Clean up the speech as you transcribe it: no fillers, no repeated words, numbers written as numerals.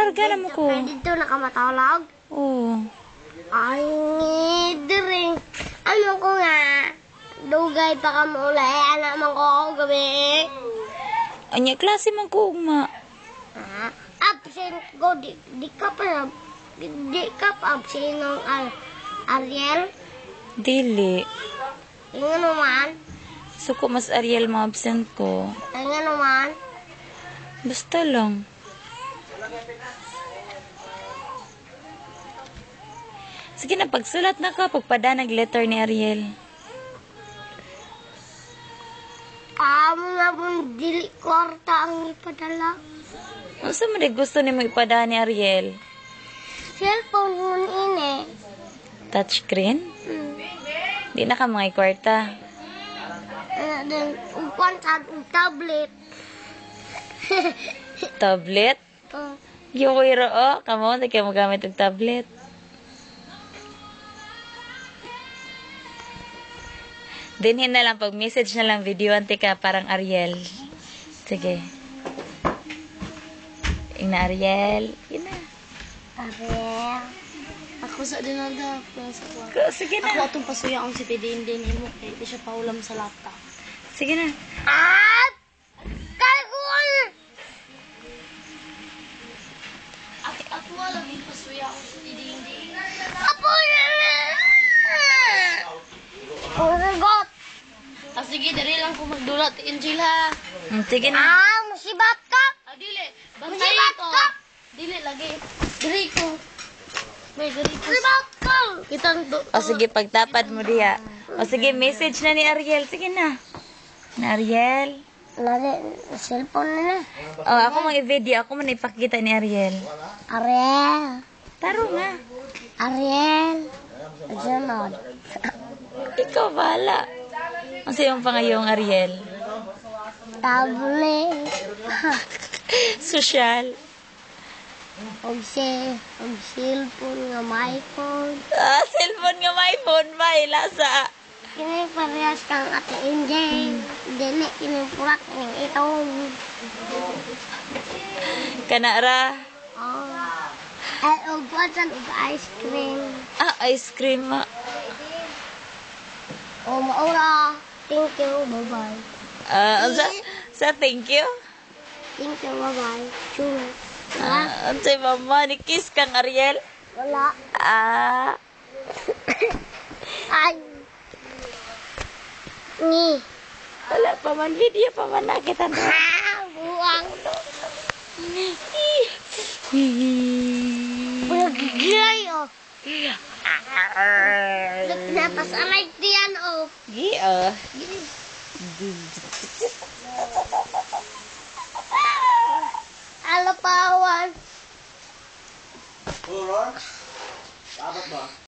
Karga na mo ko. Dito nakamatawag. Oo. Ay, diri. Ano ko nga? Dugay pa ka maulay. Anak man ko ako gabi. Anya, klase man ko, ugma. Absent ko. Di ka pa absent ng Ariel. Dili. Tingnan naman. Suko mas Ariel mga absent ko. Tingnan naman. Basta lang. Sige na, pagsulat na ka, pagpadanag letter ni Ariel. Amo na pong dili kwarta ang ipadala. Ano sa mo gusto ni mo ipadaan ni Ariel? Cellphone mo ini. Touchscreen? Di na ka mga kwarta. Then, upan sa tablet. Tablet? Yung wiro, oh. Kamo, hindi kayo magamit ng tablet. Dinhin na lang, pag-message na lang, video ante ka, parang Ariel. Sige. Ina Ariel. Ina. Ariel. Ako sa dinada. Sige na. Ako atong pasuya ang si Pidin din mo. Di siya paulam sa laptop. Sige na. At! Kagul! Ako alam yung pasuya ang si Pidin din. Apo na! Uragot! Sige, dari lang ko magdulat. Angel ha. Sige na. Musibat ka! Dili. Bantay Musibat ko. ka! Dili, lagi. Dari ko. May dari ko. Musibat ka! Kitang do. O sige, pagtapad mo diya. O sige, message na ni Ariel. Sige na. Na Ariel. Cellphone na. O, ako mang i-video. Ako man ipakita ni Ariel. Ariel. Taro nga. Ariel. Janod. Ikaw bala. Ang sayong pangayong Ariel. Tablet. Social. Og cellphone nga my phone. Cellphone nga may phone ba? Ilasa. Kini parehas kang ate Injay. Dili kini purak ng itong. Kanara. Ay, og watsan og ice cream. Ice cream. O maura. Thank you. Bye-bye. Sa thank you. Thank you. Bye-bye. Sure. Ang say mama, ni kiss kang Ariel. Wala. Ay. Ni. Wala pa man, video pa man nakita na. Buang. Pagigay, oh. Napasanay diyan, oh. Gia. Alapawan. Ron, dapat ba?